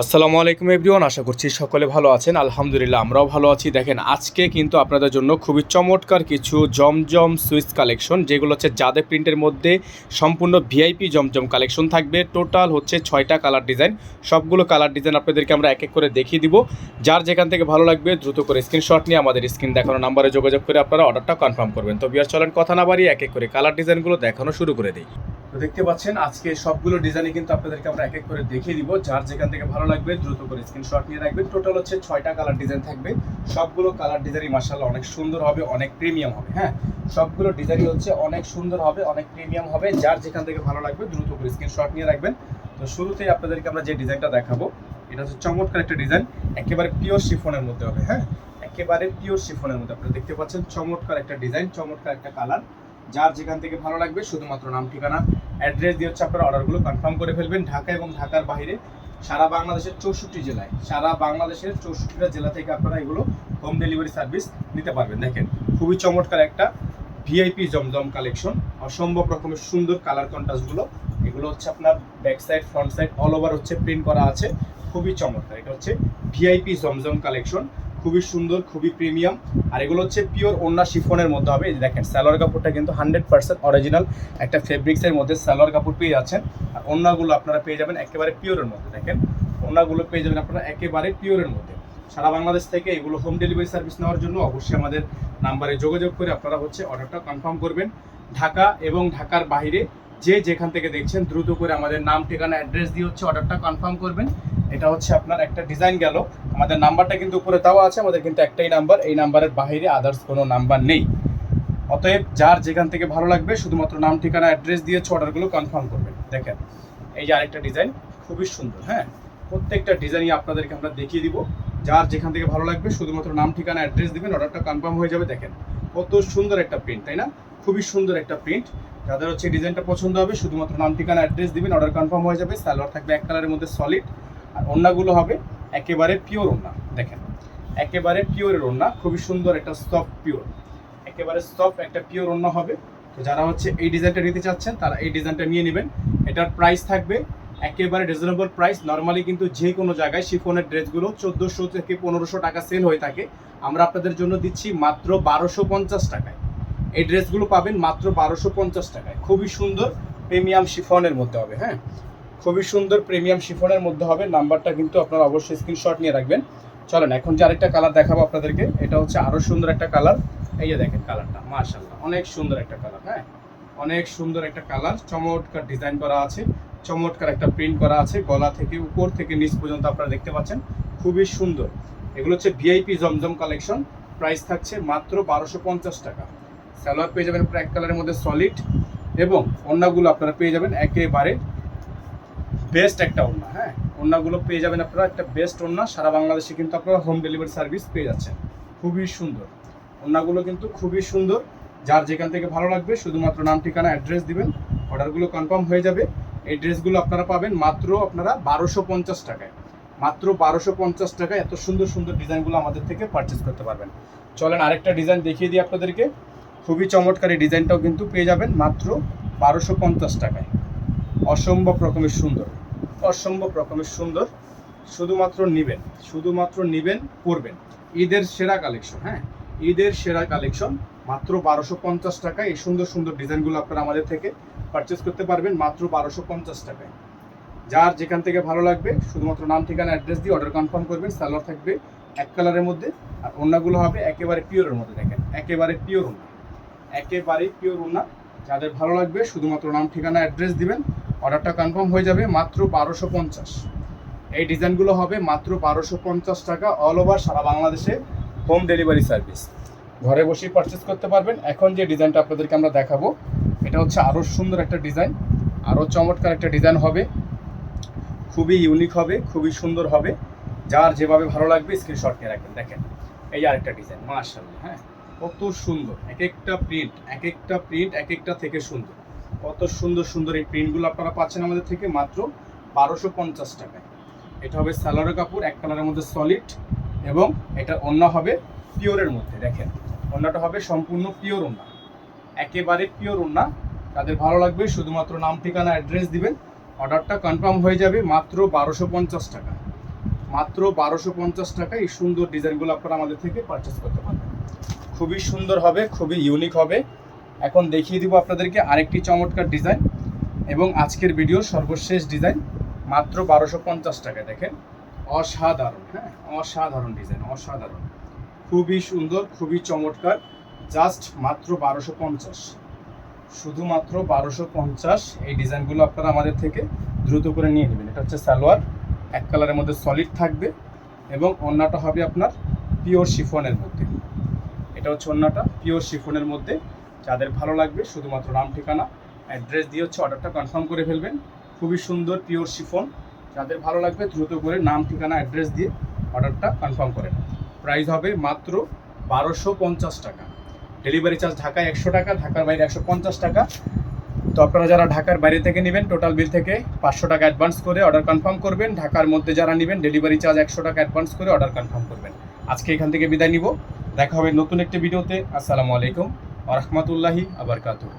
আসসালামু আলাইকুম এভরিওয়ান, আশা করছি সকলে ভালো আছেন। আলহামদুলিল্লাহ আমরাও ভালো আছি। দেখেন, আজকে কিন্তু আপনাদের জন্য খুবই চমৎকার কিছু জমজম সুইচ কালেকশন, যেগুলো হচ্ছে জাদে প্রিন্টের মধ্যে সম্পূর্ণ ভিআইপি জমজম কালেকশন থাকবে। টোটাল হচ্ছে 6টা কালার ডিজাইন। সবগুলো কালার ডিজাইন আপনাদেরকে আমরা এক এক করে দেখিয়ে দিব। যার যেখান থেকে ভালো লাগবে দ্রুত করে স্ক্রিনশট নিয়ে আমাদের স্ক্রিন দেখানো নাম্বারে যোগাযোগ করে আপনারা অর্ডারটা কনফার্ম করবেন। তো বিয়ার চলেন কথা না বাড়িয়ে এক এক করে কালার ডিজাইনগুলো দেখানো শুরু করে দিই। তো দেখতে পাচ্ছেন আজকে সবগুলো ডিজাইনই কিন্তু আপনাদেরকে আমরা এক এক করে দেখিয়ে দিব। যার যেখান থেকে ভালো লাগবে দ্রুত করে স্ক্রিনশট নিয়ে রাখবেন। টোটাল হচ্ছে 6টা কালার ডিজাইন থাকবে। সবগুলো কালার ডিজাইনই মাশাআল্লাহ অনেক সুন্দর হবে, অনেক প্রিমিয়াম হবে। হ্যাঁ, সবগুলো ডিজাইনই হচ্ছে অনেক সুন্দর হবে, অনেক প্রিমিয়াম হবে। যার যেখান থেকে ভালো লাগবে দ্রুত করে স্ক্রিনশট নিয়ে রাখবেন। তো শুরুতেই আপনাদেরকে আমরা যে ডিজাইনটা দেখাবো, এটা হচ্ছে চমৎকার একটা ডিজাইন, একেবারে পিওর শিফনের মধ্যে হবে। হ্যাঁ, একেবারে পিওর শিফনের মধ্যে আপনারা দেখতে পাচ্ছেন চমৎকার একটা ডিজাইন, চমৎকার একটা কালার। যার যেখান থেকে ভালো লাগবে শুধুমাত্র নাম, ঠিকানা, অ্যাড্রেস দিয়ে হচ্ছে আপনারা অর্ডারগুলো কনফার্ম করে ফেলবেন। ঢাকা এবং ঢাকার বাইরে সারা বাংলাদেশের 64 জেলায়, সারা বাংলাদেশের 64টা জেলা থেকে আপনারা এগুলো হোম ডেলিভারি সার্ভিস নিতে পারবেন। দেখেন, খুবই চমৎকার একটা ভিআইপি জমজম কালেকশন, অসম্ভব রকমের সুন্দর কালার কন্ট্রাস্টগুলো। এগুলো হচ্ছে আপনার back side, front side all over হচ্ছে প্রিন্ট করা আছে। খুবই চমৎকার, এটা হচ্ছে ভিআইপি জমজম কালেকশন, খুবই সুন্দর, খুবই প্রিমিয়াম। আর এগুলো হচ্ছে পিওর ওন্না শিফনের মধ্যে হবে। এই দেখেন, সালোয়ার কাপড়টা কিন্তু 100% অরিজিনাল একটা ফেব্রিক্সের মধ্যে সালোয়ার কাপড় পেয়ে যাচ্ছেন। আর ওন্নাগুলো আপনারা পেয়ে যাবেন একেবারে পিওরের মধ্যে। দেখেন, ওন্নাগুলো পেয়ে যাবেন আপনারা একেবারে পিওরের মধ্যে। সারা বাংলাদেশ থেকে এগুলো হোম ডেলিভারি সার্ভিস নেওয়ার জন্য অবশ্যই আমাদের নাম্বারে যোগাযোগ করে আপনারা হচ্ছে অর্ডারটা কনফার্ম করবেন। ঢাকা এবং ঢাকার বাইরে যে যেখান থেকে দেখছেন দ্রুত করে আমাদের নাম, ঠিকানা, অ্যাড্রেস দিয়ে হচ্ছে অর্ডারটা কনফার্ম করবেন। এটা হচ্ছে আপনার একটা ডিজাইন গেল। আমাদের নাম্বারটা কিন্তু উপরে দেওয়া আছে, আমাদের কিন্তু একটাই নাম্বার, এই নাম্বারের বাইরে আদার্স কোনো নাম্বার নেই। অতএব যার যেখান থেকে ভালো লাগবে শুধুমাত্র নাম, ঠিকানা, অ্যাড্রেস দিয়ে অর্ডারগুলো কনফার্ম করবেন। দেখেন, এই যে আরেকটা ডিজাইন, খুবই সুন্দর। হ্যাঁ, প্রত্যেকটা ডিজাইনই আপনাদেরকে আমরা দেখিয়ে দিব। যার যেখান থেকে ভালো লাগবে শুধুমাত্র নাম, ঠিকানা, অ্যাড্রেস দিবেন, অর্ডারটা কনফার্ম হয়ে যাবে। দেখেন, কত সুন্দর একটা প্রিন্ট, তাই না? খুবই সুন্দর একটা প্রিন্ট। যাদের হচ্ছে ডিজাইনটা পছন্দ হবে শুধুমাত্র নাম, ঠিকানা, অ্যাড্রেস দিবেন, অর্ডার কনফার্ম হয়ে যাবে। সালোয়ার থাকবে এক কালারের মধ্যে সলিড, আর ওড়নাগুলো হবে একেবারে পিওর ওড়না। দেখেন, একেবারে পিওরের ওড়না, খুবই সুন্দর একটা সফট পিওর, একেবারে সফট একটা পিওর ওড়না হবে। তো যারা হচ্ছে এই ডিজাইনটা নিতে চাচ্ছেন তারা এই ডিজাইনটা নিয়ে নেবেন। এটার প্রাইস থাকবে একেবারে রিজনেবল প্রাইস। নর্মালি কিন্তু যে কোনো জায়গায় শিফনের ড্রেসগুলো 1400 থেকে 1500 টাকা সেল হয়ে থাকে। আমরা আপনাদের জন্য দিচ্ছি মাত্র 1250 টাকায়। এই ড্রেসগুলো পাবেন মাত্র 1250 টাকায়। খুবই সুন্দর প্রিমিয়াম শিফনের মধ্যে হবে। হ্যাঁ, খুবই সুন্দর প্রিমিয়াম শিফনের মধ্যে হবে। নাম্বারটা কিন্তু আপনারা অবশ্যই স্ক্রিনশট নিয়ে রাখবেন। চলেন এখন যে আরেকটা কালার দেখাবো আপনাদেরকে, এটা হচ্ছে আরও সুন্দর একটা কালার। এই যে দেখেন কালারটা, মাশাআল্লাহ অনেক সুন্দর একটা কালার। হ্যাঁ, অনেক সুন্দর একটা কালার, চমৎকার ডিজাইন করা আছে, চমৎকার একটা প্রিন্ট করা আছে। গলা থেকে উপর থেকে নিচ পর্যন্ত আপনারা দেখতে পাচ্ছেন, খুবই সুন্দর। এগুলো হচ্ছে ভিআইপি জমজম কালেকশন। প্রাইস থাকছে মাত্র 1250 টাকা। সালোয়ার পেয়ে যাবেন আপনারা এক কালারের মধ্যে সলিড, এবং ওড়নাগুলো আপনারা পেয়ে যাবেন একেবারে বেস্ট একটা ওড়না। হ্যাঁ, ওড়নাগুলো পেয়ে যাবেন আপনারা একটা বেস্ট ওড়না। সারা বাংলাদেশে কিন্তু আপনারা হোম ডেলিভারি সার্ভিস পেয়ে যাচ্ছেন। খুবই সুন্দর ওড়নাগুলো, কিন্তু খুবই সুন্দর। যার যেখান থেকে ভালো লাগবে শুধুমাত্র নাম, ঠিকানা, অ্যাড্রেস দিবেন, অর্ডারগুলো কনফার্ম হয়ে যাবে। এই ড্রেসগুলো আপনারা পাবেন মাত্র আপনারা 1250 টাকায়। মাত্র 1250 টাকায় এত সুন্দর সুন্দর ডিজাইনগুলো আমাদের থেকে পারচেস করতে পারবেন। চলেন আরেকটা ডিজাইন দেখিয়ে দিই আপনাদেরকে। খুবই চমৎকার এই ডিজাইনটাও কিন্তু পেয়ে যাবেন মাত্র 1250 টাকায়। অসম্ভব রকমের সুন্দর, অসম্ভব রকমের সুন্দর। শুধুমাত্র নিবেন, শুধুমাত্র নিবেন, পরবেন। ঈদের সেরা কালেকশন। হ্যাঁ, ঈদের সেরা কালেকশন, মাত্র 1250 টাকায় এই সুন্দর সুন্দর ডিজাইনগুলো আপনারা আমাদের থেকে পারচেস করতে পারবেন মাত্র 1250 টাকায়। যার যেখান থেকে ভালো লাগবে শুধুমাত্র নাম, ঠিকানা, অ্যাড্রেস দিয়ে অর্ডার কনফার্ম করবেন। সালোয়ার থাকবে এক কালারের মধ্যে, আর ওড়নাগুলো হবে একেবারে পিওরের মধ্যে। দেখেন, একেবারে পিওর ওড়না, একেবারে পিওর ওড়না। যাদের ভালো লাগবে শুধুমাত্র নাম, ঠিকানা, অ্যাড্রেস দিবেন, অর্ডারটা কনফার্ম হয়ে যাবে মাত্র 1250। এই ডিজাইনগুলো হবে মাত্র 1250 টাকা। অল ওভার সারা বাংলাদেশে হোম ডেলিভারি সার্ভিস, ঘরে বসেই পারচেস করতে পারবেন। এখন যে ডিজাইনটা আপনাদেরকে আমরা দেখাবো, এটা হচ্ছে আরও সুন্দর একটা ডিজাইন, আরও চমৎকার একটা ডিজাইন হবে, খুবই ইউনিক হবে, খুবই সুন্দর হবে। যার যেভাবে ভালো লাগবে স্ক্রিনশট নিয়ে রাখবেন। দেখেন, এই আরেকটা ডিজাইন, মাশাআল্লাহ। হ্যাঁ, কত সুন্দর, এক একটা প্রিন্ট, এক একটা প্রিন্ট এক একটা থেকে সুন্দর। কত সুন্দর সুন্দর এই প্রিন্টগুলো আপনারা পাচ্ছেন আমাদের থেকে মাত্র 1250 টাকায়। এটা হবে সালোয়ার কাপড় এক কালারের মধ্যে সলিড, এবং এটা ওড়না হবে পিওরের মধ্যে। দেখেন, ওড়নাটা হবে সম্পূর্ণ পিওর ওড়না, একেবারে পিওর ওড়না। তাদের ভালো লাগবে শুধুমাত্র নাম, ঠিকানা, অ্যাড্রেস দিবেন, অর্ডারটা কনফার্ম হয়ে যাবে মাত্র 1250 টাকা। মাত্র 1250 টাকা এই সুন্দর ডিজাইনগুলো আপনারা আমাদের থেকে পারচেস করতে পারবেন। খুবই সুন্দর হবে, খুবই ইউনিক হবে। এখন দেখিয়ে দিব আপনাদেরকে আরেকটি চমৎকার ডিজাইন এবং আজকের ভিডিওর সর্বশেষ ডিজাইন মাত্র 1250 টাকায়। দেখেন অসাধারণ, হ্যাঁ অসাধারণ ডিজাইন, অসাধারণ, খুবই সুন্দর, খুবই চমৎকার। জাস্ট মাত্র 1250, শুধুমাত্র 1250 এই ডিজাইনগুলো আপনারা আমাদের থেকে দ্রুত করে নিয়ে নেবেন। এটা হচ্ছে সালোয়ার, এক কালারের মধ্যে সলিড থাকবে এবং ওড়নাটা হবে আপনার পিওর শিফনের মধ্যে। এটা হচ্ছে ওড়নাটা পিওর শিফনের মধ্যে। যাদের ভালো লাগবে শুধুমাত্র নাম ঠিকানা অ্যাড্রেস দিয়ে হচ্ছে অর্ডারটা কনফার্ম করে ফেলবেন। খুবই সুন্দর পিওর শিফন, যাদের ভালো লাগবে দ্রুত করে নাম ঠিকানা অ্যাড্রেস দিয়ে অর্ডারটা কনফার্ম করেন। প্রাইস হবে মাত্র 1250 টাকা। ডেলিভারি চার্জ ঢাকায় 100 টাকা, ঢাকার বাইরে 150 টাকা। তো আপনারা যারা ঢাকার বাইরে থেকে নেবেন টোটাল বিল থেকে 500 টাকা অ্যাডভান্স করে অর্ডার কনফার্ম করবেন। ঢাকার মধ্যে যারা নেবেন ডেলিভারি চার্জ 100 টাকা অ্যাডভান্স করে অর্ডার কনফার্ম করবেন। আজকে এখান থেকে বিদায় নিব, দেখা হবে নতুন একটি ভিডিওতে। আসসালামু আলাইকুম ওয়া রাহমাতুল্লাহি ওয়া বারাকাতুহু।